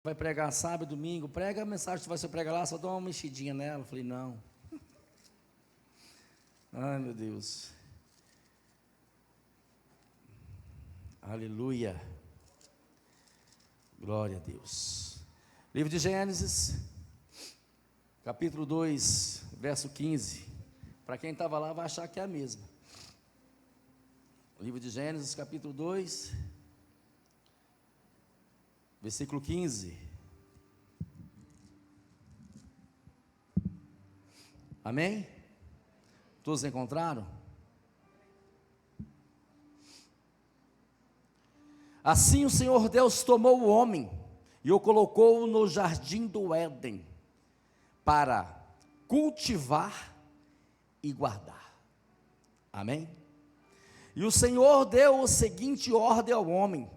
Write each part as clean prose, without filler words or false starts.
vai pregar sábado, domingo, prega a mensagem que você prega lá, só dá uma mexidinha nela. Eu falei, não. Ai, meu Deus. Aleluia. Glória a Deus. Livro de Gênesis, capítulo 2, verso 15. Para quem estava lá vai achar que é a mesma. Livro de Gênesis, capítulo 2, versículo 15. Amém? Todos encontraram? Assim o Senhor Deus tomou o homem e o colocou no jardim do Éden para cultivar e guardar. Amém? E o Senhor deu a seguinte ordem ao homem: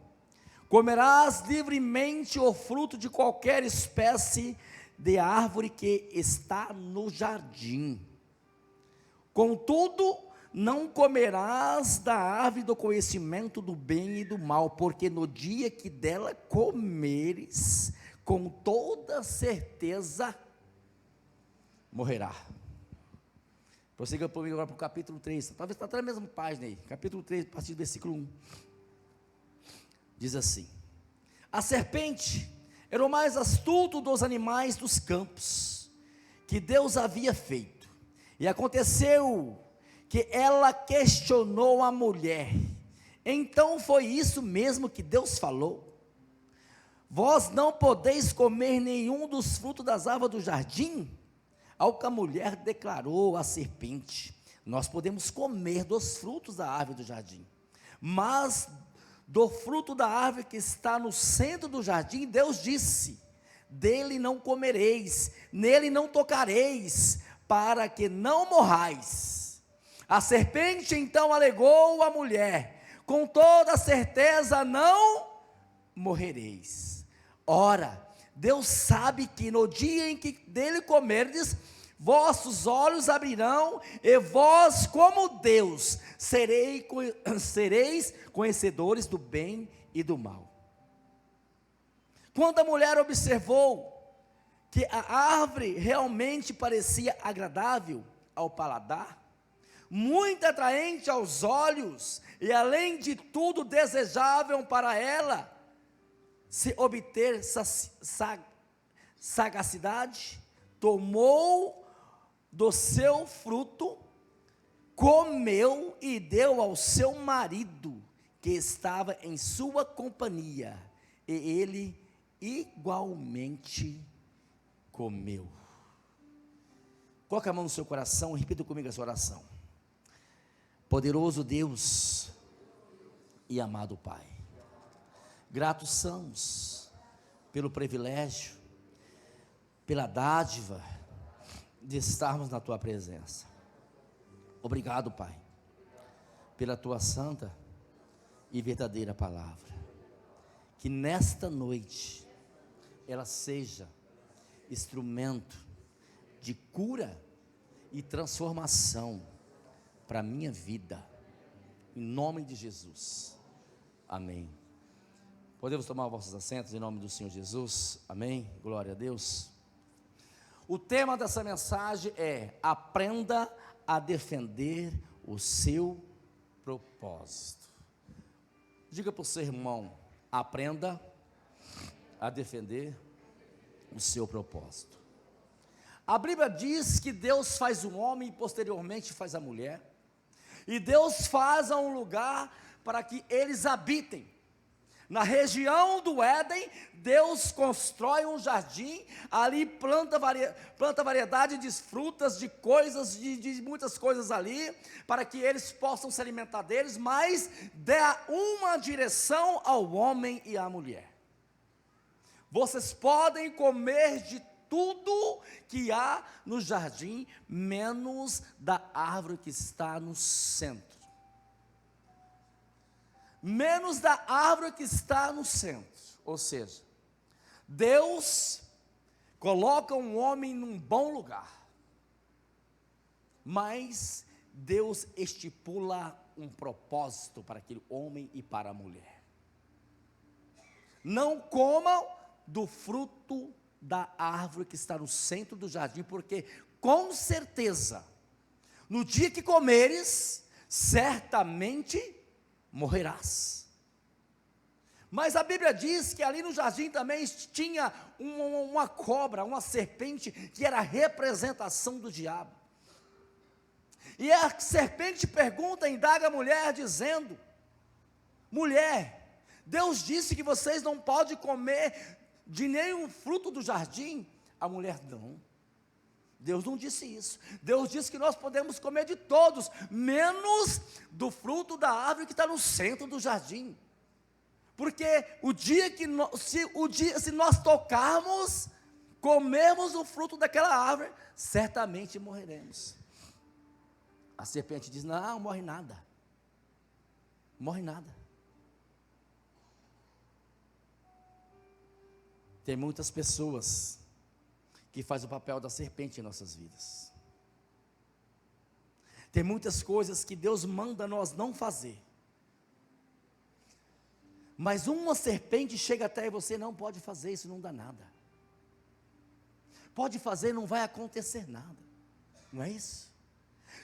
comerás livremente o fruto de qualquer espécie de árvore que está no jardim. Contudo, não comerás da árvore do conhecimento do bem e do mal, porque no dia que dela comeres, com toda certeza morrerá. Prossiga comigo agora para o capítulo 3, talvez está até na mesma página aí, capítulo 3, a partir do versículo 1. Diz assim: a serpente era o mais astuto dos animais dos campos que Deus havia feito, e aconteceu que ela questionou a mulher: então foi isso mesmo que Deus falou? Vós não podeis comer nenhum dos frutos das árvores do jardim? Ao que a mulher declarou à serpente: nós podemos comer dos frutos da árvore do jardim, mas do fruto da árvore que está no centro do jardim, Deus disse: dele não comereis, nele não tocareis, para que não morrais. A serpente então alegou à mulher: com toda certeza não morrereis. Ora, Deus sabe que no dia em que dele comerdes, vossos olhos abrirão, e vós, como Deus, sereis conhecedores do bem e do mal. Quando a mulher observou que a árvore realmente parecia agradável ao paladar, muito atraente aos olhos, e além de tudo desejável para ela, se obter sagacidade, tomou do seu fruto, comeu e deu ao seu marido, que estava em sua companhia, e ele igualmente comeu. Coloque a mão no seu coração e repita comigo essa oração. Poderoso Deus e amado Pai, gratos somos pelo privilégio, pela dádiva de estarmos na Tua presença. Obrigado, Pai, pela Tua santa e verdadeira palavra. Que nesta noite ela seja instrumento de cura e transformação para a minha vida, em nome de Jesus, amém. Podemos tomar vossos assentos em nome do Senhor Jesus, amém, glória a Deus. O tema dessa mensagem é: aprenda a defender o seu propósito. Diga para o seu irmão: aprenda a defender o seu propósito. A Bíblia diz que Deus faz o homem e posteriormente faz a mulher, e Deus faz um lugar para que eles habitem. Na região do Éden, Deus constrói um jardim, ali planta variedade de frutas, de coisas, de muitas coisas ali, para que eles possam se alimentar deles, mas dá uma direção ao homem e à mulher: vocês podem comer de tudo que há no jardim, menos da árvore que está no centro. Menos da árvore que está no centro. Ou seja, Deus coloca um homem num bom lugar, mas Deus estipula um propósito para aquele homem e para a mulher. Não comam do fruto da árvore que está no centro do jardim, porque com certeza, no dia que comeres, certamente morrerás. Mas a Bíblia diz que ali no jardim também tinha uma cobra, uma serpente, que era a representação do diabo. E a serpente pergunta, indaga a mulher, dizendo: mulher, Deus disse que vocês não podem comer de nenhum fruto do jardim. A mulher: não, Deus não disse isso. Deus disse que nós podemos comer de todos, menos do fruto da árvore que está no centro do jardim. Porque o dia que se nós tocarmos, comermos o fruto daquela árvore, certamente morreremos. A serpente diz: não, morre nada. Morre nada. Tem muitas pessoas que fazem o papel da serpente em nossas vidas. Tem muitas coisas que Deus manda nós não fazer. Mas uma serpente chega até você: não pode fazer isso, não dá nada. Pode fazer, não vai acontecer nada. Não é isso?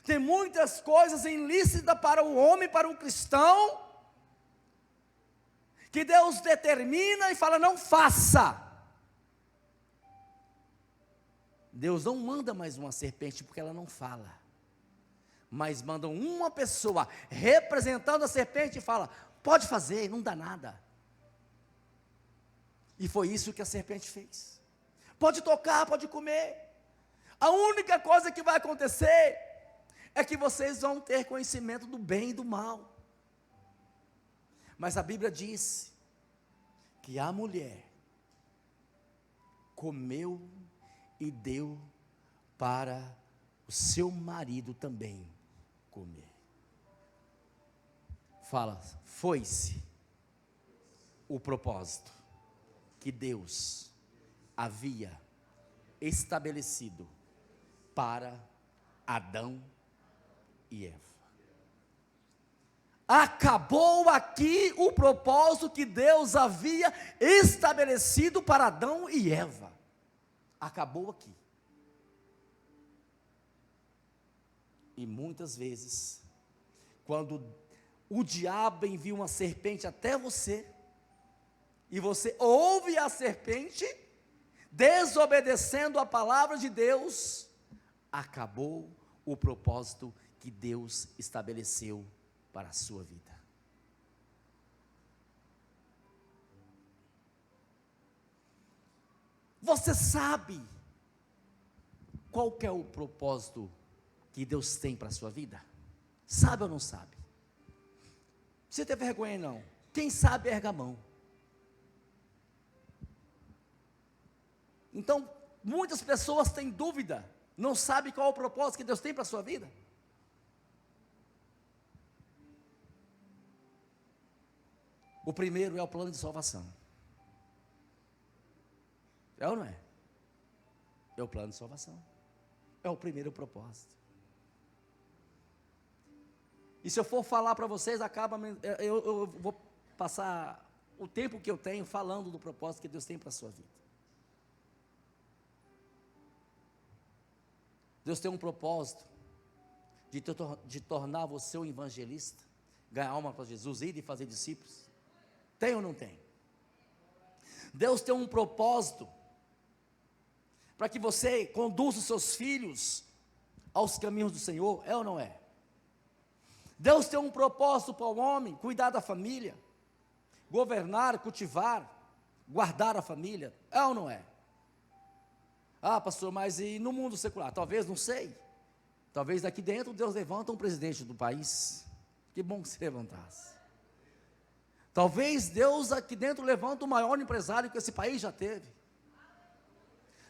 Tem muitas coisas ilícitas para o homem, para o cristão, que Deus determina e fala: não faça. Deus não manda mais uma serpente, porque ela não fala, mas manda uma pessoa representando a serpente e fala: pode fazer, não dá nada. E foi isso que a serpente fez. Pode tocar, pode comer. A única coisa que vai acontecer é que vocês vão ter conhecimento do bem e do mal. Mas a Bíblia diz que a mulher comeu e deu para o seu marido também comer. Fala: foi-se o propósito que Deus havia estabelecido para Adão e Eva. Acabou aqui o propósito que Deus havia estabelecido para Adão e Eva. Acabou aqui. E muitas vezes, quando o diabo envia uma serpente até você, e você ouve a serpente, desobedecendo a palavra de Deus, acabou o propósito que Deus estabeleceu para a sua vida. Você sabe qual que é o propósito que Deus tem para a sua vida? Sabe ou não sabe? Não precisa ter vergonha não. Quem sabe erga a mão. Então, muitas pessoas têm dúvida, não sabem qual é o propósito que Deus tem para a sua vida. O primeiro é o plano de salvação. É ou não é? É o plano de salvação. É o primeiro propósito. E se eu for falar para vocês, eu vou passar o tempo que eu tenho falando do propósito que Deus tem para a sua vida. Deus tem um propósito de tornar você um evangelista, ganhar alma para Jesus, ir e fazer discípulos. Tem ou não tem? Deus tem um propósito para que você conduza os seus filhos aos caminhos do Senhor, é ou não é? Deus tem um propósito para o homem, cuidar da família, governar, cultivar, guardar a família, é ou não é? Ah, pastor, mas e no mundo secular? Talvez, não sei. Talvez daqui dentro Deus levanta um presidente do país. Que bom que se levantasse. Talvez Deus aqui dentro levanta o maior empresário que esse país já teve.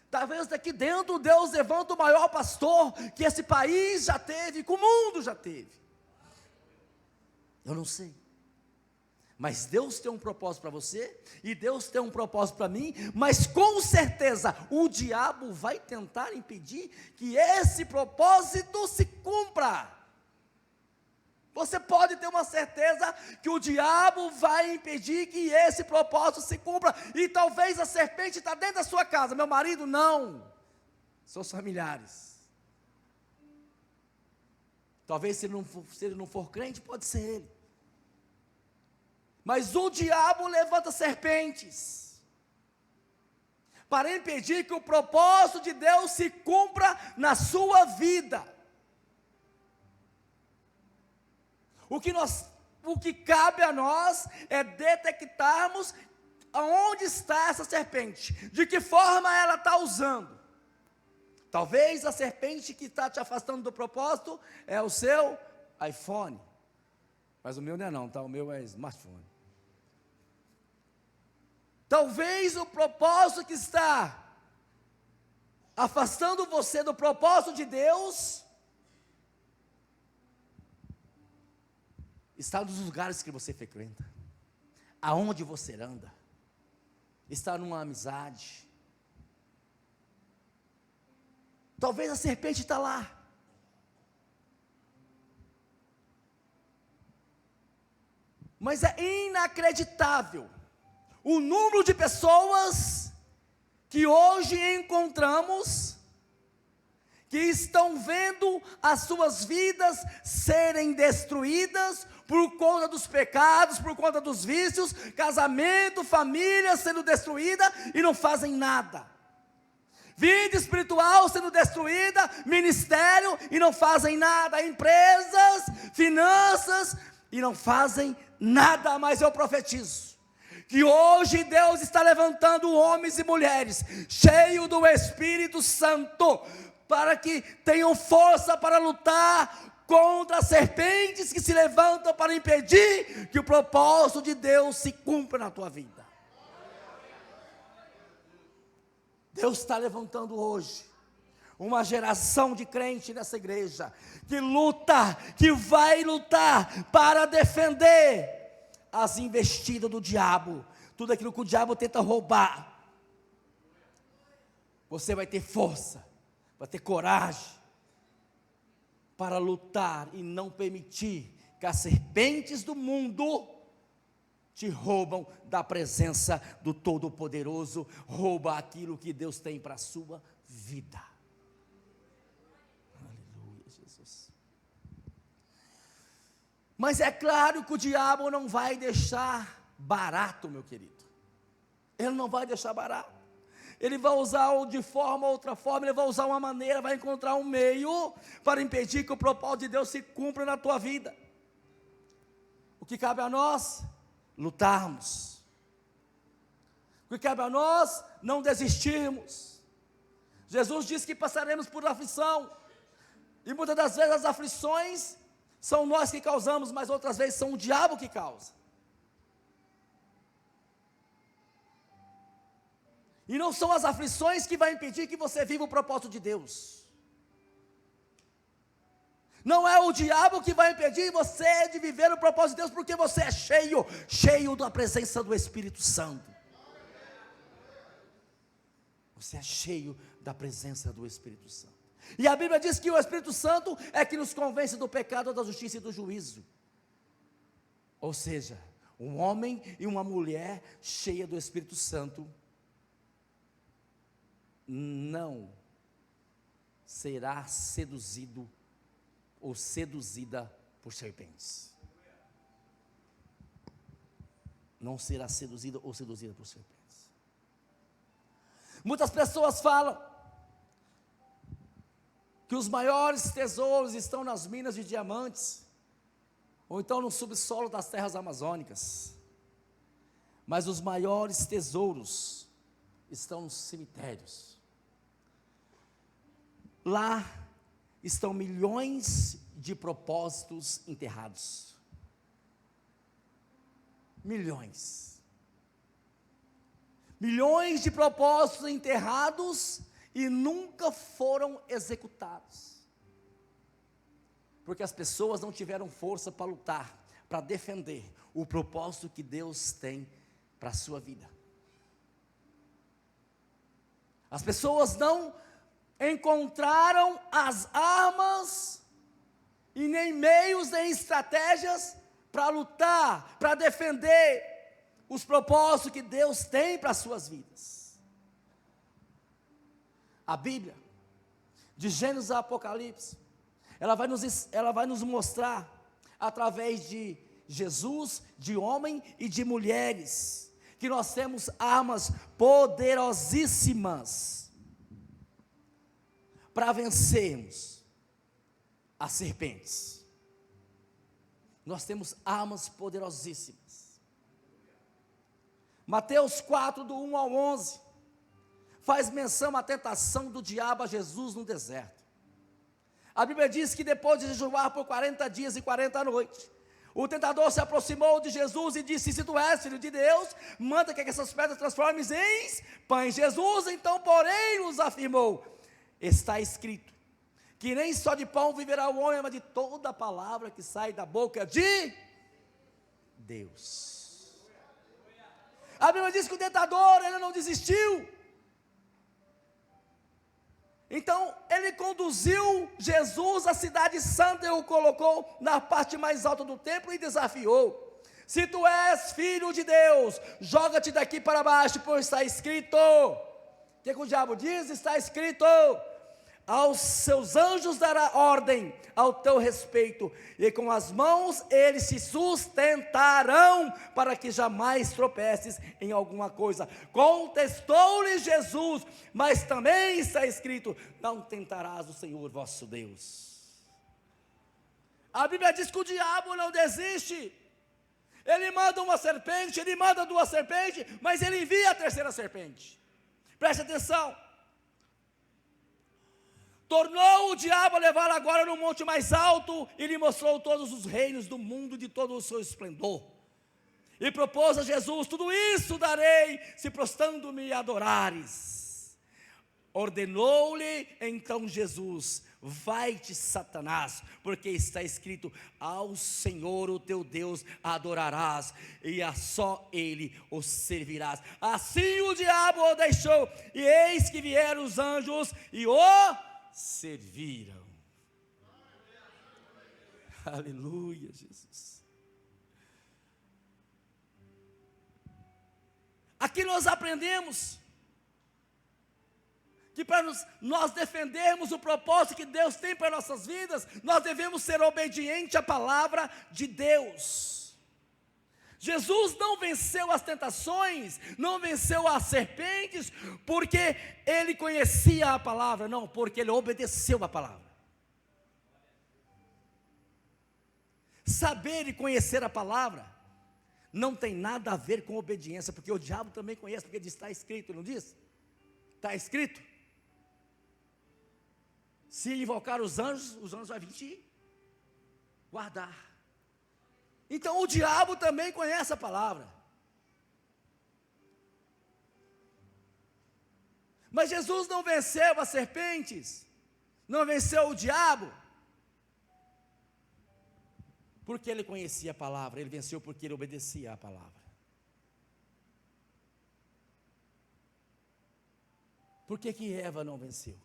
Talvez daqui dentro Deus levanta o maior pastor que esse país já teve, que o mundo já teve. Eu não sei. Mas Deus tem um propósito para você, e Deus tem um propósito para mim, mas com certeza o diabo vai tentar impedir que esse propósito se cumpra. Você pode ter uma certeza que o diabo vai impedir que esse propósito se cumpra. E talvez a serpente está dentro da sua casa. Meu marido, não. Seus familiares. Talvez se ele não for crente, pode ser ele. Mas o diabo levanta serpentes para impedir que o propósito de Deus se cumpra na sua vida. O que cabe a nós é detectarmos aonde está essa serpente, de que forma ela está usando. Talvez a serpente que está te afastando do propósito é o seu iPhone, mas o meu não é não, tá? O meu é smartphone. Talvez o propósito que está afastando você do propósito de Deus está nos lugares que você frequenta, aonde você anda, está numa amizade. Talvez a serpente está lá. Mas é inacreditável o número de pessoas que hoje encontramos que estão vendo as suas vidas serem destruídas por conta dos pecados, por conta dos vícios, casamento, família sendo destruída e não fazem nada. Vida espiritual sendo destruída, ministério e não fazem nada, empresas, finanças e não fazem nada. Mas eu profetizo que hoje Deus está levantando homens e mulheres cheios do Espírito Santo, para que tenham força para lutar contra as serpentes que se levantam para impedir que o propósito de Deus se cumpra na tua vida. Deus está levantando hoje uma geração de crentes nessa igreja, que luta, que vai lutar para defender as investidas do diabo, tudo aquilo que o diabo tenta roubar. Você vai ter força, vai ter coragem para lutar e não permitir que as serpentes do mundo te roubam da presença do Todo-Poderoso, rouba aquilo que Deus tem para a sua vida. Aleluia, Jesus. Mas é claro que o diabo não vai deixar barato, meu querido. Ele não vai deixar barato. Ele vai usar de forma ou outra forma, ele vai usar uma maneira, vai encontrar um meio para impedir que o propósito de Deus se cumpra na tua vida. O que cabe a nós? Lutarmos. O que cabe a nós? Não desistirmos. Jesus disse que passaremos por aflição, e muitas das vezes as aflições são nós que causamos, mas outras vezes são o diabo que causa. E não são as aflições que vão impedir que você viva o propósito de Deus. Não é o diabo que vai impedir você de viver o propósito de Deus, porque você é cheio da presença do Espírito Santo. Você é cheio da presença do Espírito Santo. E a Bíblia diz que o Espírito Santo é que nos convence do pecado, da justiça e do juízo. Ou seja, um homem e uma mulher cheia do Espírito Santo não será seduzido ou seduzida por serpentes. Não será seduzida ou seduzida por serpentes. Muitas pessoas falam que os maiores tesouros estão nas minas de diamantes, ou então no subsolo das terras amazônicas. Mas os maiores tesouros estão nos cemitérios. Lá estão milhões de propósitos enterrados. Milhões. Milhões de propósitos enterrados e nunca foram executados. Porque as pessoas não tiveram força para lutar, para defender o propósito que Deus tem para a sua vida. As pessoas não encontraram as armas e nem meios, nem estratégias para lutar, para defender os propósitos que Deus tem para as suas vidas. A Bíblia, de Gênesis a Apocalipse, ela vai nos mostrar, através de Jesus, de homem e de mulheres, que nós temos armas poderosíssimas para vencermos as serpentes. Nós temos armas poderosíssimas. Mateus 4, do 1 ao 11, faz menção à tentação do diabo a Jesus no deserto. A Bíblia diz que depois de jejuar por 40 dias e 40 noites, o tentador se aproximou de Jesus e disse: se tu és filho de Deus, manda que essas pedras transformem em pães. Jesus então, porém, nos afirmou: está escrito, que nem só de pão viverá o homem, mas de toda a palavra que sai da boca de Deus. A Bíblia diz que o tentador, ele não desistiu. Então, ele conduziu Jesus à cidade santa e o colocou na parte mais alta do templo e desafiou: se tu és filho de Deus, joga-te daqui para baixo, pois está escrito. O que o diabo diz? Está escrito: aos seus anjos dará ordem ao teu respeito, e com as mãos eles se sustentarão, para que jamais tropeces em alguma coisa. Contestou-lhe Jesus: mas também está escrito, não tentarás o Senhor vosso Deus. A Bíblia diz que o diabo não desiste. Ele manda uma serpente, ele manda duas serpentes, mas ele envia a terceira serpente. Preste atenção. Tornou o diabo a levar agora no monte mais alto, e lhe mostrou todos os reinos do mundo de todo o seu esplendor. E propôs a Jesus: tudo isso darei, se prostrando-me e adorares. Ordenou-lhe então Jesus: vai-te, Satanás, porque está escrito, ao Senhor o teu Deus adorarás, e a só Ele o servirás. Assim o diabo o deixou, e eis que vieram os anjos e o serviram. Aleluia, Jesus. Aqui nós aprendemos que para nós defendermos o propósito que Deus tem para nossas vidas, nós devemos ser obedientes à palavra de Deus. Jesus não venceu as tentações, não venceu as serpentes, porque ele conhecia a palavra, não, porque ele obedeceu a palavra. Saber e conhecer a palavra não tem nada a ver com obediência, porque o diabo também conhece, porque diz: está escrito, não diz? Está escrito. Se invocar os anjos vão vir te guardar. Então o diabo também conhece a palavra. Mas Jesus não venceu as serpentes, não venceu o diabo, porque ele conhecia a palavra. Ele venceu porque ele obedecia à palavra. Por que Eva não venceu?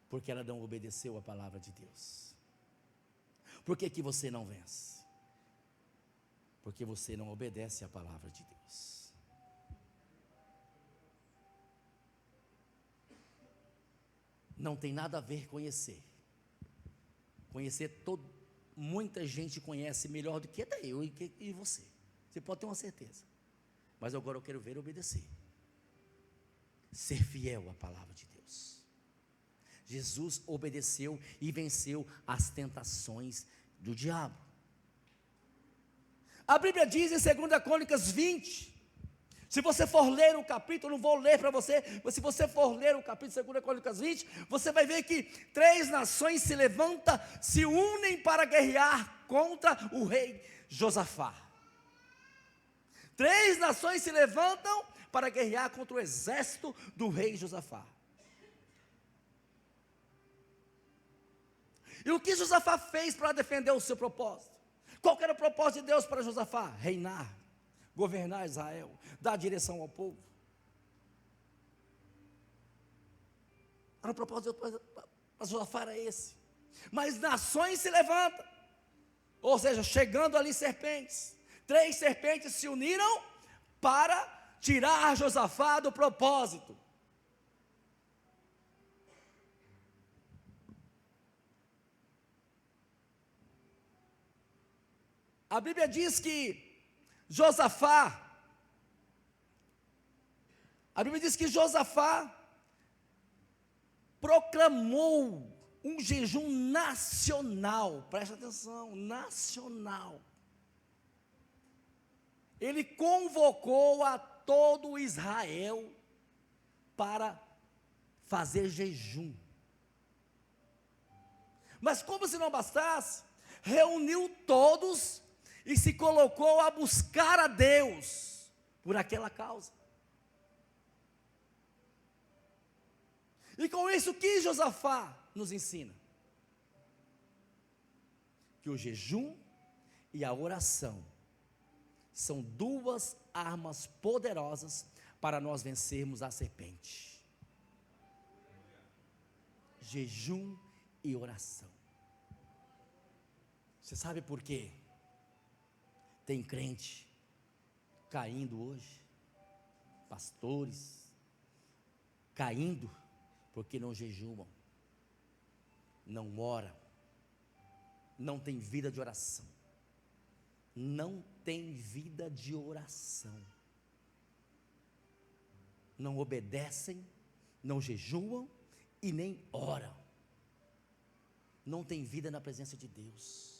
Porque ela não obedeceu à palavra de Deus. Por que você não vence? Porque você não obedece à palavra de Deus. Não tem nada a ver conhecer. Muita gente conhece melhor do que até eu e você. Você pode ter uma certeza. Mas agora eu quero ver obedecer. Ser fiel à palavra de Deus. Jesus obedeceu e venceu as tentações do diabo. A Bíblia diz em 2 Crônicas 20, se você for ler o capítulo, não vou ler para você, mas se você for ler o capítulo de 2 Crônicas 20, você vai ver que 3 nações se unem para guerrear contra o rei Josafá. 3 nações se levantam para guerrear contra o exército do rei Josafá. E o que Josafá fez para defender o seu propósito? Qual era o propósito de Deus para Josafá? Reinar, governar Israel, dar direção ao povo. Era o propósito de Deus para Josafá era esse. mas nações se levantam. Ou seja, chegando ali serpentes. 3 serpentes se uniram para tirar Josafá do propósito. A Bíblia diz que Josafá proclamou um jejum nacional, presta atenção, nacional. Ele convocou a todo Israel para fazer jejum. Mas como se não bastasse, reuniu todos e se colocou a buscar a Deus por aquela causa. E com isso, o que Josafá nos ensina? Que o jejum e a oração são 2 armas poderosas para nós vencermos a serpente. Jejum e oração. Você sabe por quê? Tem crente caindo hoje, pastores caindo, porque não jejuam, não oram, não tem vida de oração, não tem vida de oração, não obedecem, não jejuam e nem oram, não tem vida na presença de Deus.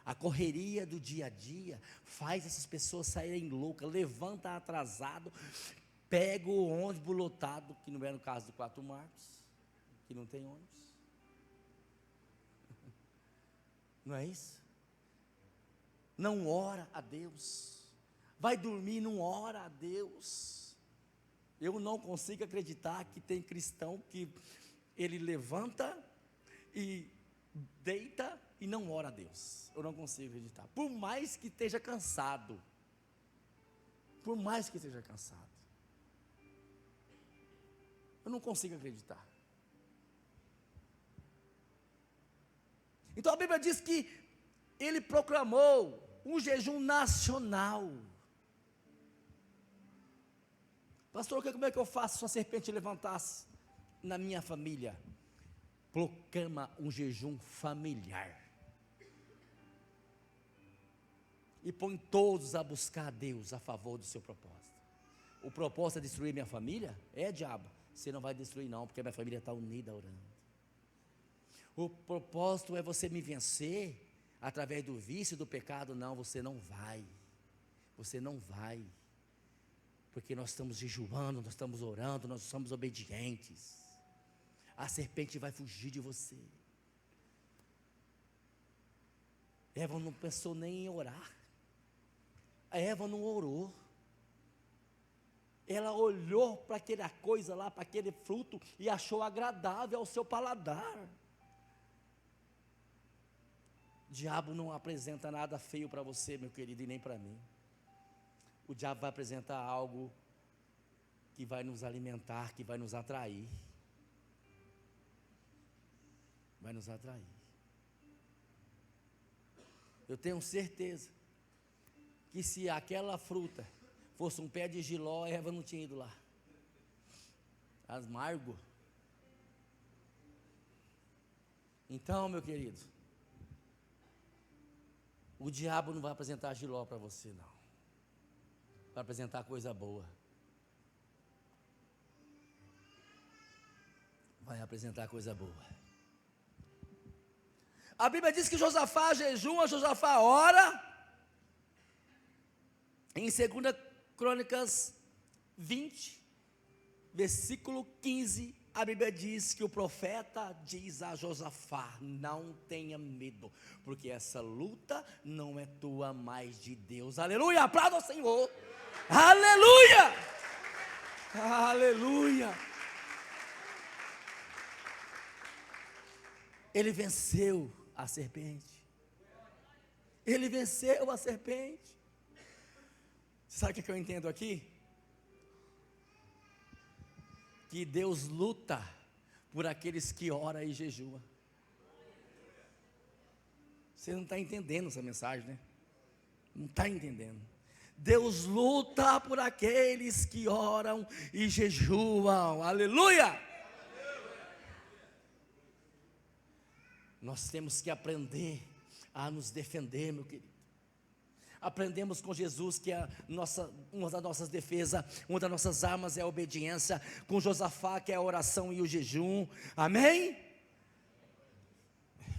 A correria do dia a dia faz essas pessoas saírem loucas, levanta atrasado, pega o ônibus lotado, que não é no caso do 4 Marcos, que não tem ônibus. Não é isso? Não ora a Deus, vai dormir, não ora a Deus. Eu não consigo acreditar que tem cristão que ele levanta e deita e não ora a Deus. Eu não consigo acreditar, por mais que esteja cansado, eu não consigo acreditar. Então a Bíblia diz que ele proclamou um jejum nacional. Pastor, como é que eu faço se a serpente levantasse na minha família? Proclama um jejum familiar. E põe todos a buscar a Deus a favor do seu propósito. O propósito é destruir minha família? É, diabo. Você não vai destruir não, porque minha família está unida orando. O propósito é você me vencer através do vício, do pecado? Não, você não vai. Você não vai. Porque nós estamos jejuando, nós estamos orando, nós somos obedientes. A serpente vai fugir de você. Eva não pensou nem em orar. A Eva não orou. Ela olhou para aquela coisa lá, para aquele fruto, e achou agradável ao seu paladar. O diabo não apresenta nada feio para você, meu querido, e nem para mim. O diabo vai apresentar algo que vai nos alimentar, que vai nos atrair. Vai nos atrair. Eu tenho certeza que se aquela fruta fosse um pé de jiló, a Eva não tinha ido lá. Amargo. Então, meu querido, o diabo não vai apresentar jiló para você, não. Vai apresentar coisa boa. Vai apresentar coisa boa. A Bíblia diz que Josafá jejuma, Josafá ora. Em 2 Crônicas 20, versículo 15, a Bíblia diz que o profeta diz a Josafá: não tenha medo, porque essa luta não é tua, mas de Deus. Aleluia, aplauda o Senhor. Aleluia, aleluia. Ele venceu a serpente. Ele venceu a serpente. Sabe o que eu entendo aqui? Que Deus luta por aqueles que oram e jejuam. Você não está entendendo essa mensagem, né? Não está entendendo. Deus luta por aqueles que oram e jejuam. Aleluia! Nós temos que aprender a nos defender, meu querido. Aprendemos com Jesus que uma das nossas defesas, uma das nossas armas é a obediência. Com Josafá, que é a oração e o jejum. Amém?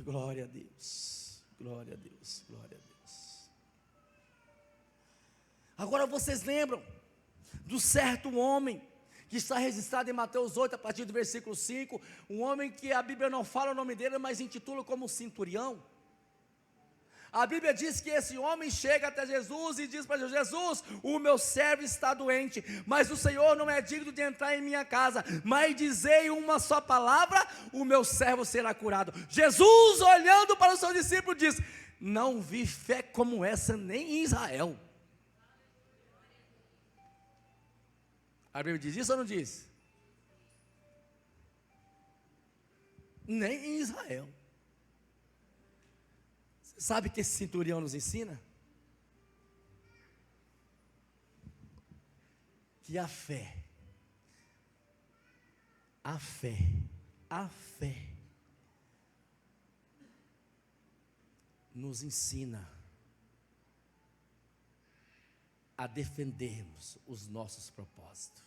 Glória a Deus. Glória a Deus. Glória a Deus. Agora vocês lembram do certo homem que está registrado em Mateus 8, a partir do versículo 5, um homem que a Bíblia não fala o nome dele, mas intitula como centurião. A Bíblia diz que esse homem chega até Jesus e diz para Jesus: Jesus, o meu servo está doente, mas o Senhor não é digno de entrar em minha casa, mas dizei uma só palavra, o meu servo será curado. Jesus, olhando para o seu discípulo, diz: não vi fé como essa nem em Israel. A Bíblia diz isso ou não diz? Nem em Israel. Você sabe o que esse centurião nos ensina? Que a fé nos ensina a defendermos os nossos propósitos.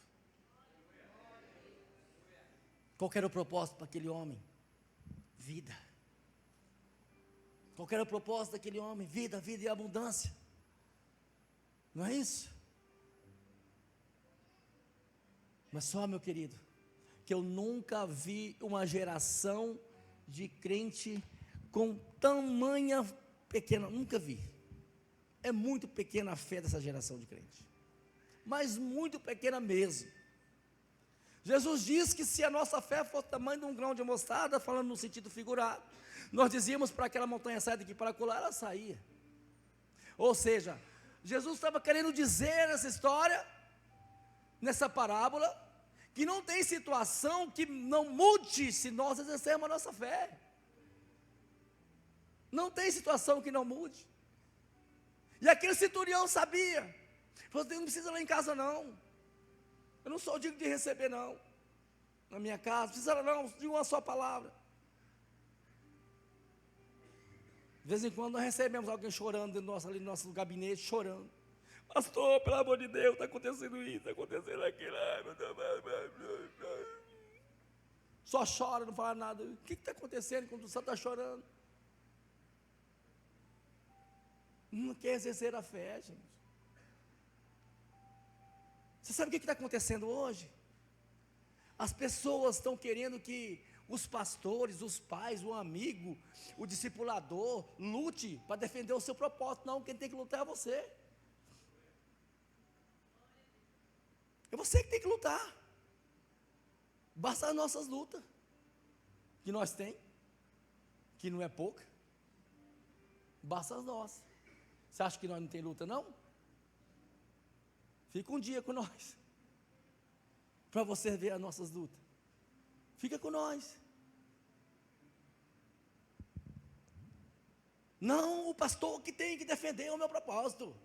Qual era o propósito para aquele homem? Vida. Qual era o propósito daquele homem? Vida, vida e abundância. Não é isso? Mas só, meu querido, que eu nunca vi uma geração de crente com tamanha pequena, nunca vi. É muito pequena a fé dessa geração de crente, mas muito pequena mesmo. Jesus diz que se a nossa fé fosse o tamanho de um grão de mostarda, falando no sentido figurado, nós dizíamos para aquela montanha sair daqui para acolá, ela saía. Ou seja, Jesus estava querendo dizer nessa história, nessa parábola, que não tem situação que não mude se nós exercermos a nossa fé. Não tem situação que não mude. E aquele centurião sabia. Falou: Deus, não precisa ir lá em casa não. Eu não sou digno de receber não. Na minha casa, não precisa não, de uma só palavra. De vez em quando nós recebemos alguém chorando ali no nosso gabinete, chorando. Pastor, pelo amor de Deus, está acontecendo isso, está acontecendo aquilo. Só chora, não fala nada. O que está acontecendo quando você está chorando? Não quer exercer a fé, gente. Você sabe o que está acontecendo hoje? As pessoas estão querendo que os pastores, os pais, o amigo, o discipulador, lute para defender o seu propósito. Não, quem tem que lutar é você. É você que tem que lutar. Basta as nossas lutas, que nós temos, que não é pouca. Basta as nossas. Você acha que nós não tem luta não? Fica um dia com nós, para você ver as nossas lutas. Fica com nós. Não, o pastor que tem que defender o meu propósito.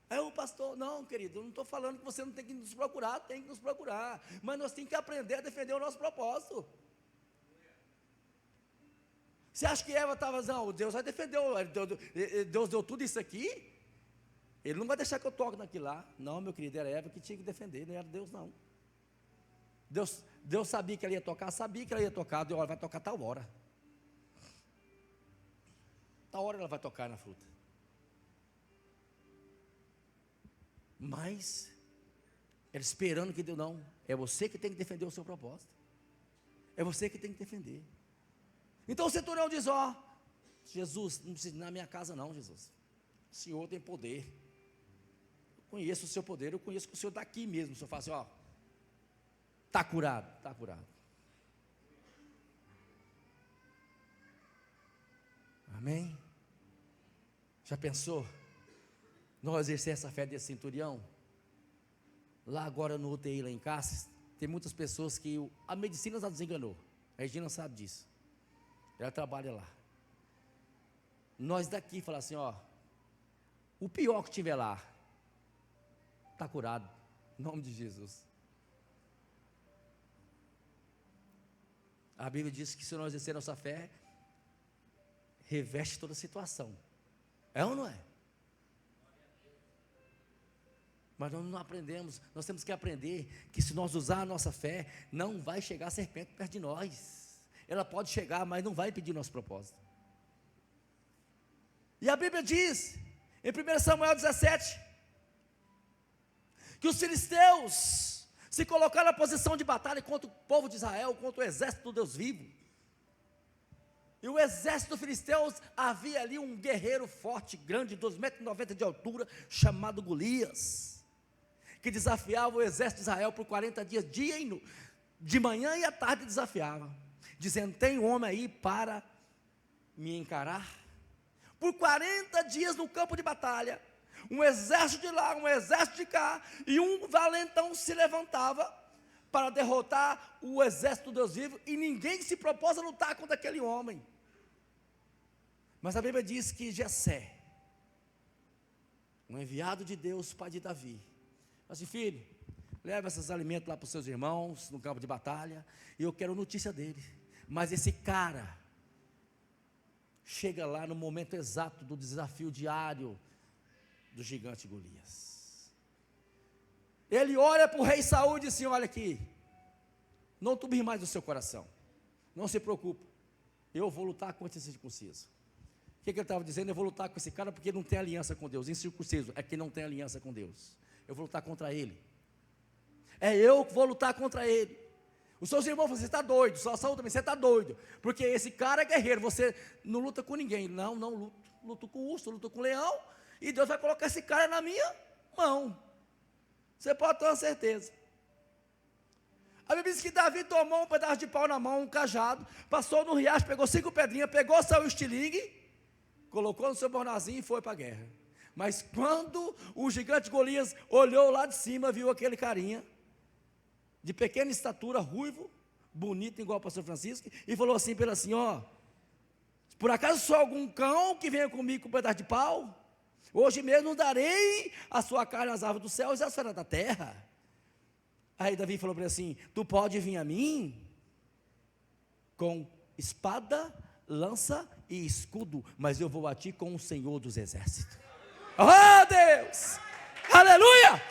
É o pastor. Não, querido, eu não estou falando que você não tem que nos procurar, tem que nos procurar. Mas nós temos que aprender a defender o nosso propósito. Você acha que Eva estava dizendo: Deus vai defender, Deus deu tudo isso aqui? Ele não vai deixar que eu toque naquilo lá. Não, meu querido, era Eva que tinha que defender, não era Deus não. Deus sabia que ela ia tocar, Deus, ela vai tocar tal hora. Tal hora ela vai tocar na fruta. Mas, ela esperando que Deus, não, é você que tem que defender o seu propósito. É você que tem que defender. Então o centurião diz: Jesus, não precisa ir na minha casa não, Jesus. O Senhor tem poder. Eu conheço o seu poder, eu conheço que o Senhor está aqui mesmo. O Senhor fala assim: está curado, está curado. Amém? Já pensou? Nós exercer essa fé desse centurião? Lá agora no UTI, lá em casa, tem muitas pessoas que a medicina já desenganou. A Regina sabe disso. Ela trabalha lá. nós daqui falar assim, ó, o pior que tiver lá, está curado, em nome de Jesus. A Bíblia diz que se nós exercer nossa fé, reveste toda a situação. É ou não é? Mas nós não aprendemos, nós temos que aprender que se nós usar a nossa fé, não vai chegar a serpente perto de nós. Ela pode chegar, mas não vai impedir nosso propósito. E a Bíblia diz, em 1 Samuel 17, que os filisteus se colocaram na posição de batalha contra o povo de Israel, contra o exército do Deus vivo. E o exército filisteu, havia ali um guerreiro forte, grande, 2,90 metros de altura, chamado Golias, que desafiava o exército de Israel por 40 dias, de manhã e à tarde desafiava, dizendo, tem homem aí para me encarar? Por 40 dias no campo de batalha, um exército de lá, um exército de cá, e um valentão se levantava para derrotar o exército do Deus vivo, e ninguém se propôs a lutar contra aquele homem. Mas a Bíblia diz que Jessé, um enviado de Deus, pai de Davi, assim, filho, leva esses alimentos lá para os seus irmãos, no campo de batalha, e eu quero notícia dele. Mas esse cara, chega lá no momento exato do desafio diário, do gigante Golias. Ele olha para o rei Saul e diz assim, olha aqui, não turbe mais o seu coração, não se preocupe, eu vou lutar contra esse incircunciso. O que ele estava dizendo? Eu vou lutar com esse cara porque não tem aliança com Deus. Incircunciso é que não tem aliança com Deus. Eu vou lutar contra ele. É eu que vou lutar contra ele. Os seus irmãos falam, você está doido. Sua Saúl também, você está doido. Porque esse cara é guerreiro, você não luta com ninguém. Não luto. Luto com urso, luto com leão. E Deus vai colocar esse cara na minha mão. Você pode ter uma certeza. A Bíblia diz que Davi tomou um pedaço de pau na mão, um cajado, passou no riacho, pegou 5 pedrinhas, pegou seu estilingue, colocou no seu bornazinho e foi para a guerra. Mas quando o gigante Golias olhou lá de cima, viu aquele carinha, de pequena estatura, ruivo, bonito, igual o pastor Francisco, e falou assim para ele assim, ó, por acaso sou algum cão que venha comigo com um pedaço de pau? Hoje mesmo darei a sua carne às aves dos céus e às feras da terra. Aí Davi falou para ele assim, tu pode vir a mim com espada, lança e escudo, mas eu vou a ti com o Senhor dos exércitos. Oh Deus, aleluia,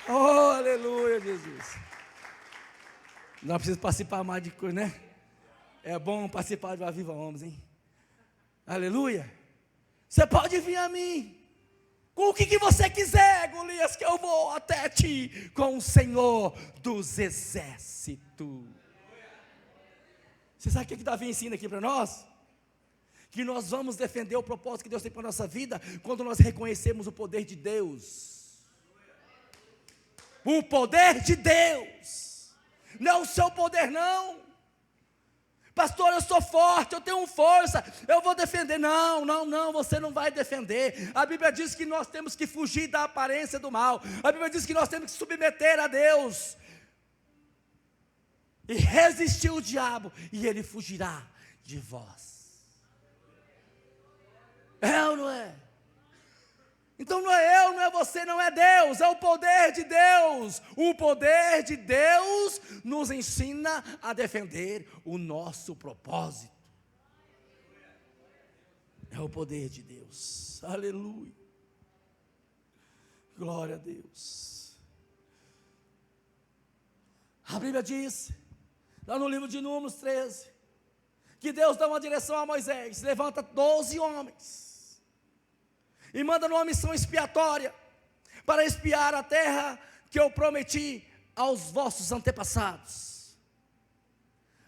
oh aleluia Jesus. Não precisa participar mais de coisa, né? É bom participar de Aviva Homens, hein? Aleluia. Você pode vir a mim com o que você quiser, Golias, que eu vou até ti com o Senhor dos exércitos. Você sabe o que Davi ensina aqui para nós? Que nós vamos defender o propósito que Deus tem para a nossa vida, quando nós reconhecemos o poder de Deus. O poder de Deus, não é o seu poder não. Pastor, eu sou forte, eu tenho força, eu vou defender. Não, você não vai defender. A Bíblia diz que nós temos que fugir da aparência do mal. A Bíblia diz que nós temos que submeter a Deus e resistir o diabo, e ele fugirá de vós. É ou não é? Então não é eu, não é você, não é Deus, é o poder de Deus. O poder de Deus nos ensina a defender o nosso propósito. É o poder de Deus, aleluia, glória a Deus. A Bíblia diz, lá no livro de Números 13, que Deus dá uma direção a Moisés, levanta 12 homens, e manda numa missão expiatória, para expiar a terra que eu prometi aos vossos antepassados.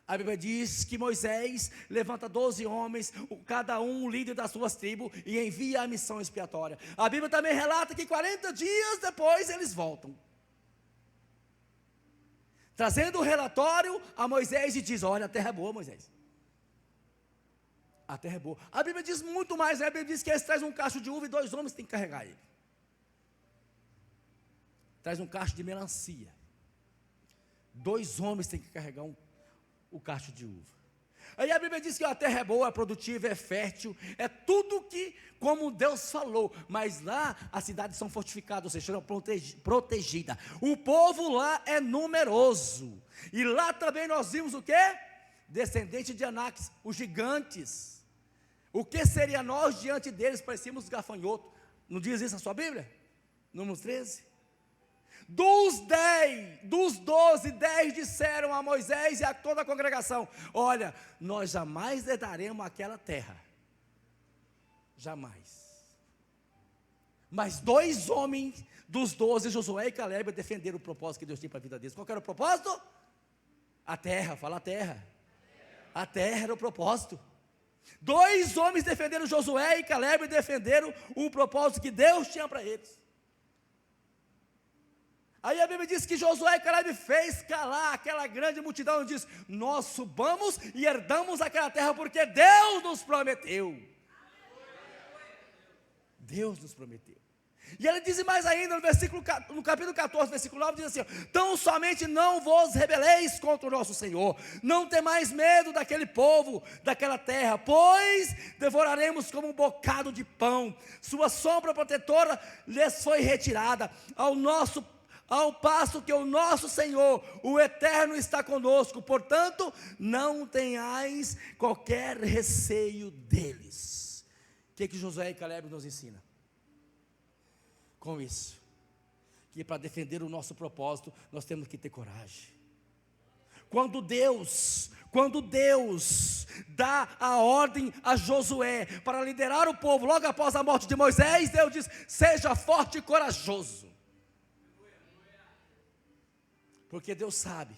A Bíblia diz que Moisés levanta 12 homens, cada um líder das suas tribos, e envia a missão expiatória. A Bíblia também relata que 40 dias depois eles voltam, trazendo o relatório a Moisés e diz, olha, a terra é boa, Moisés. A terra é boa. A Bíblia diz muito mais, né? A Bíblia diz que eles trazem um cacho de uva e 2 homens têm que carregar ele. Traz um cacho de melancia. 2 homens têm que carregar o cacho de uva. Aí a Bíblia diz que a terra é boa, é produtiva, é fértil, é tudo que, como Deus falou, mas lá as cidades são fortificadas, ou seja, são protegidas. O povo lá é numeroso, e lá também nós vimos o quê? Descendente de Anáquis, os gigantes. O que seria nós diante deles? Parecíamos gafanhotos. Não diz isso a sua Bíblia? Números 13. Dos 12, 10 disseram a Moisés e a toda a congregação: olha, nós jamais herdaremos aquela terra, jamais. Mas 2 homens dos 12, Josué e Caleb, defenderam o propósito que Deus tinha para a vida deles. Qual que era o propósito? A terra, fala a terra. A terra era o propósito. 2 homens defenderam Josué e Caleb, defenderam o propósito que Deus tinha para eles. Aí a Bíblia diz que Josué e Caleb fez calar aquela grande multidão e diz: nós subamos e herdamos aquela terra porque Deus nos prometeu. Deus nos prometeu. E ele diz mais ainda no capítulo 14, versículo 9, diz assim: tão somente não vos rebeleis contra o nosso Senhor, não temais medo daquele povo, daquela terra, pois devoraremos como um bocado de pão, sua sombra protetora lhes foi retirada, ao passo que o nosso Senhor, o Eterno, está conosco, portanto, não tenhais qualquer receio deles. O que Josué e Caleb nos ensina? Com isso, que para defender o nosso propósito, nós temos que ter coragem. Quando Deus dá a ordem a Josué para liderar o povo, logo após a morte de Moisés, Deus diz: seja forte e corajoso. Porque Deus sabe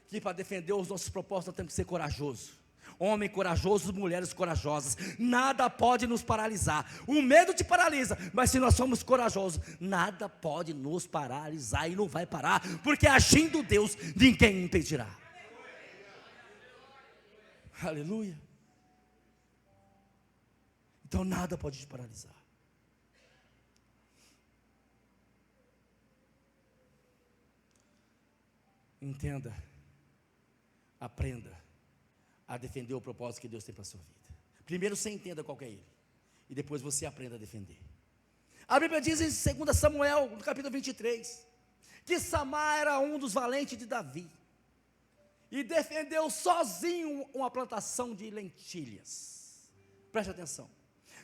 que para defender os nossos propósitos nós temos que ser corajosos. Homem corajoso, mulheres corajosas. Nada pode nos paralisar. O medo te paralisa, mas se nós somos corajosos, nada pode nos paralisar e não vai parar, porque agindo Deus, ninguém impedirá. Aleluia. Então nada pode te paralisar. Entenda, aprenda a defender o propósito que Deus tem para a sua vida. Primeiro você entenda qual que é ele, e depois você aprenda a defender. A Bíblia diz em 2 Samuel, no capítulo 23, que Samar era um dos valentes de Davi, e defendeu sozinho uma plantação de lentilhas. Preste atenção.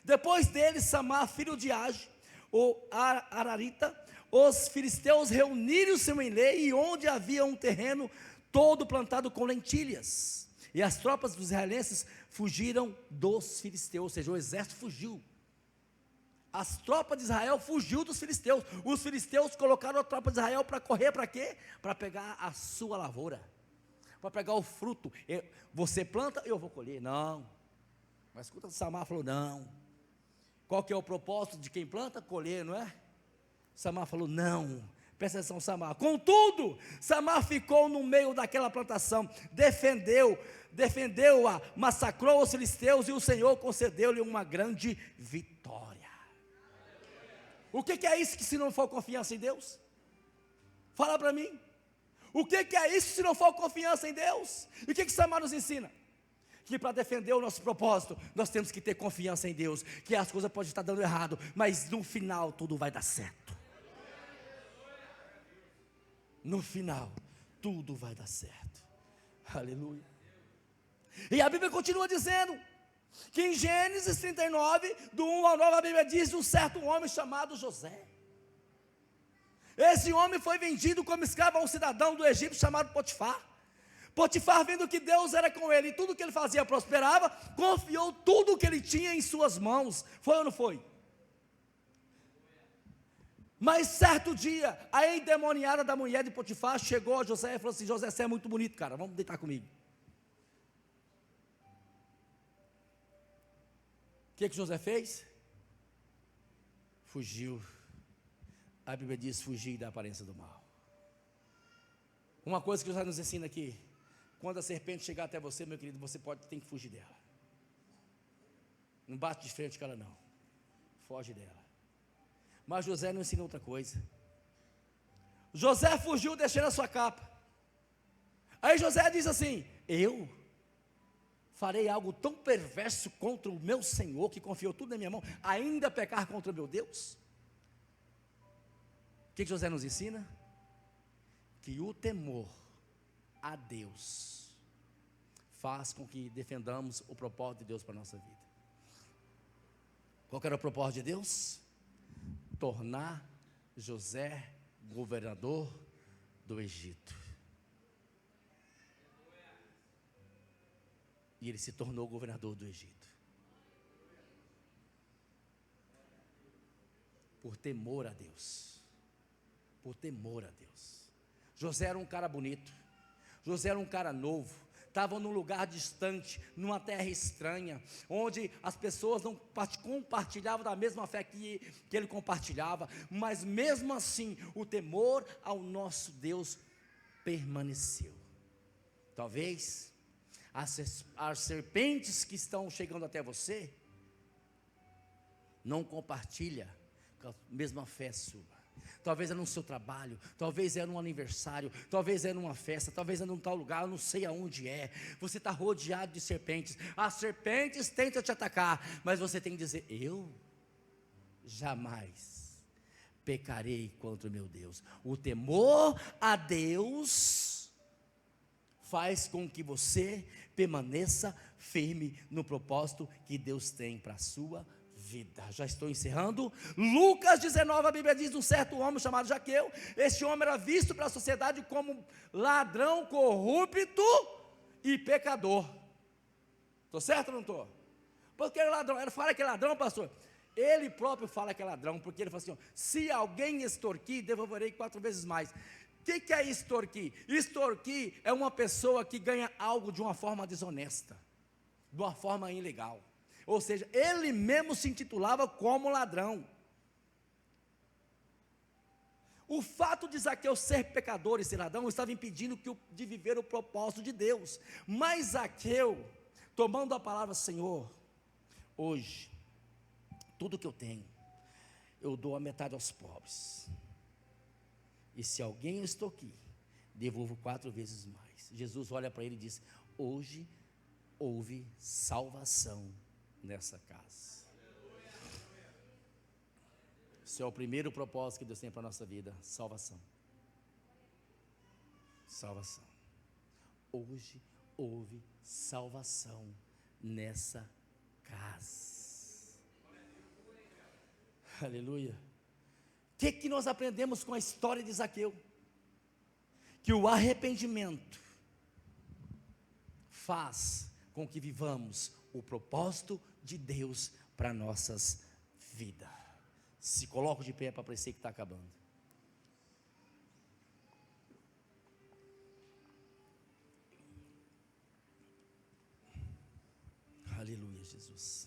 Depois dele, Samar, filho de Age, o Ararita, os filisteus reuniram-se em Lei, e onde havia um terreno todo plantado com lentilhas, e as tropas dos israelenses fugiram dos filisteus, ou seja, o exército fugiu. As tropas de Israel fugiu dos filisteus. Os filisteus colocaram a tropa de Israel para correr, para quê? Para pegar a sua lavoura, para pegar o fruto. Você planta, eu vou colher. Não. Mas escuta, Samar falou: não. Qual que é o propósito de quem planta? Colher, não é? Samar falou: não. Presta atenção, Samar. Contudo, Samar ficou no meio daquela plantação, defendeu-a, massacrou os filisteus, e o Senhor concedeu-lhe uma grande vitória. O que é isso que se não for confiança em Deus? Fala para mim. O que é isso se não for confiança em Deus? E o que Samar nos ensina? Que para defender o nosso propósito, nós temos que ter confiança em Deus, que as coisas podem estar dando errado, mas no final tudo vai dar certo. No final, tudo vai dar certo. Aleluia. E a Bíblia continua dizendo que em Gênesis 39, do 1 ao 9, a Bíblia diz de um certo homem chamado José. Esse homem foi vendido como escravo a um cidadão do Egito chamado Potifar. Potifar, vendo que Deus era com ele e tudo que ele fazia prosperava, confiou tudo o que ele tinha em suas mãos. Foi ou não foi? Mas certo dia, a endemoniada da mulher de Potifar chegou a José e falou assim: José, você é muito bonito, cara, vamos deitar comigo. O que José fez? Fugiu. A Bíblia diz: fugir da aparência do mal. Uma coisa que José nos ensina aqui: quando a serpente chegar até você, meu querido, você tem que fugir dela. Não bate de frente com ela, não. Foge dela. Mas José não ensina outra coisa. José fugiu deixando a sua capa. Aí José diz assim: eu farei algo tão perverso contra o meu Senhor, que confiou tudo na minha mão, ainda pecar contra o meu Deus? O que José nos ensina? Que o temor a Deus faz com que defendamos o propósito de Deus para a nossa vida. Qual era o propósito de Deus? Tornar José governador do Egito. E ele se tornou governador do Egito. Por temor a Deus. Por temor a Deus. José era um cara bonito. José era um cara novo. Estava num lugar distante, numa terra estranha, onde as pessoas não compartilhavam da mesma fé que ele compartilhava, mas mesmo assim, o temor ao nosso Deus permaneceu. Talvez as serpentes que estão chegando até você não compartilham com a mesma fé sua. Talvez é no seu trabalho, talvez é num aniversário, talvez é numa festa, talvez é num tal lugar, eu não sei aonde é. Você está rodeado de serpentes. As serpentes tentam te atacar, mas você tem que dizer: eu jamais pecarei contra o meu Deus. O temor a Deus faz com que você permaneça firme no propósito que Deus tem para a sua vida. Já estou encerrando. Lucas 19, a Bíblia diz: um certo homem chamado Zaqueu. Este homem era visto pela sociedade como ladrão, corrupto e pecador. Estou certo ou não estou? Porque ele é ladrão. Ele fala que é ladrão, pastor. Ele próprio fala que é ladrão, porque ele fala assim: ó, se alguém extorquir, devolverei 4 vezes mais. O que é extorquir? Extorquir é uma pessoa que ganha algo de uma forma desonesta, de uma forma ilegal. Ou seja, ele mesmo se intitulava como ladrão. O fato de Zaqueu ser pecador e ser ladrão estava impedindo de viver o propósito de Deus. Mas Zaqueu, tomando a palavra: Senhor, hoje, tudo que eu tenho, eu dou a metade aos pobres. E se alguém extorquir, devolvo 4 vezes mais. Jesus olha para ele e diz: hoje houve salvação nessa casa. Esse é o primeiro propósito que Deus tem para a nossa vida: salvação. Salvação. Hoje houve salvação nessa casa. Aleluia. O que nós aprendemos com a história de Zaqueu? Que o arrependimento faz com que vivamos o propósito de Deus para nossas vidas. Se coloca de pé para parecer que está acabando. Aleluia, Jesus.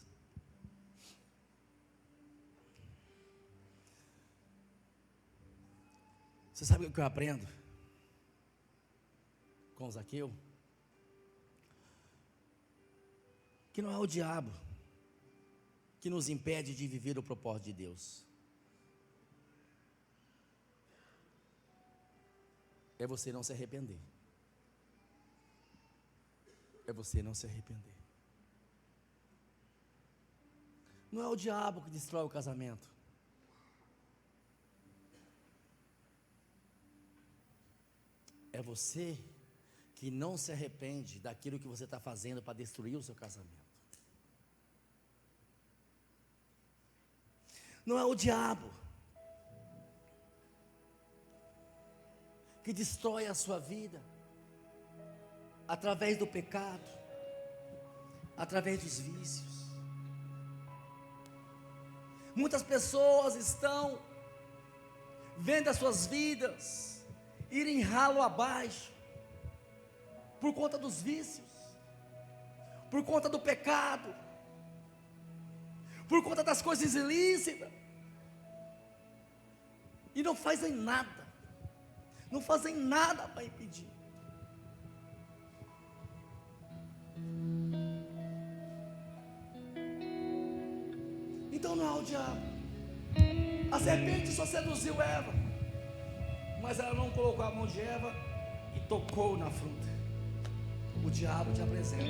Você sabe o que eu aprendo com Zaqueu? Que não é o diabo que nos impede de viver o propósito de Deus. É você não se arrepender. É você não se arrepender. Não é o diabo que destrói o casamento. É você que não se arrepende daquilo que você está fazendo para destruir o seu casamento. Não é o diabo que destrói a sua vida através do pecado, através dos vícios. Muitas pessoas estão vendo as suas vidas irem ralo abaixo por conta dos vícios, por conta do pecado, por conta das coisas ilícitas, e não fazem nada para impedir. Então não é o diabo. A serpente só seduziu Eva, mas ela não colocou a mão de Eva e tocou na fruta. O diabo te apresenta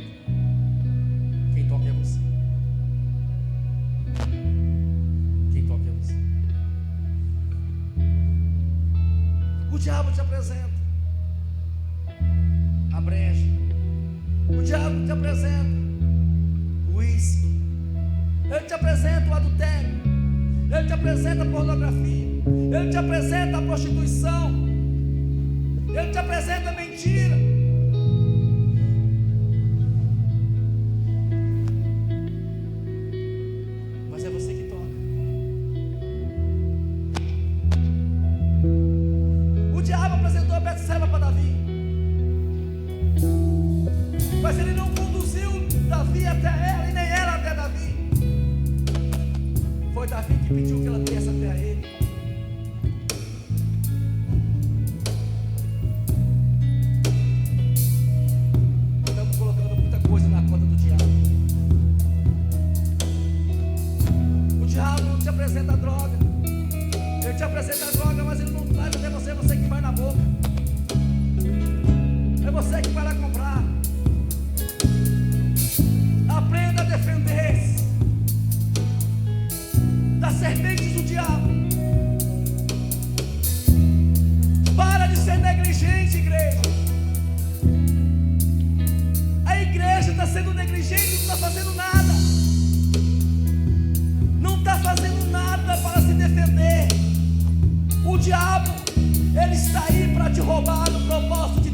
Quem toca é você. Quem toca é você. O diabo te apresenta a brecha. O diabo te apresenta o uísque. Ele te apresenta o adultério. Ele te apresenta a pornografia. Ele te apresenta a prostituição. Ele te apresenta a mentira. Mas é você que toca. O diabo apresentou Betseba para Davi. Mas ele não conduziu Davi até ela e nem ela até Davi. Foi Davi que pediu que ela viesse até a ele. Estamos colocando muita coisa na conta do diabo. O diabo não te apresenta a droga. Ele te apresenta a droga, mas ele não traz até você. É você que vai na boca. É você que vai lá comprar. Aprenda a defender-se das serpentes do diabo. Para de ser negligente, igreja. A igreja está sendo negligente, não está fazendo nada. Não está fazendo nada para se defender. O diabo, ele está aí para te roubar no propósito de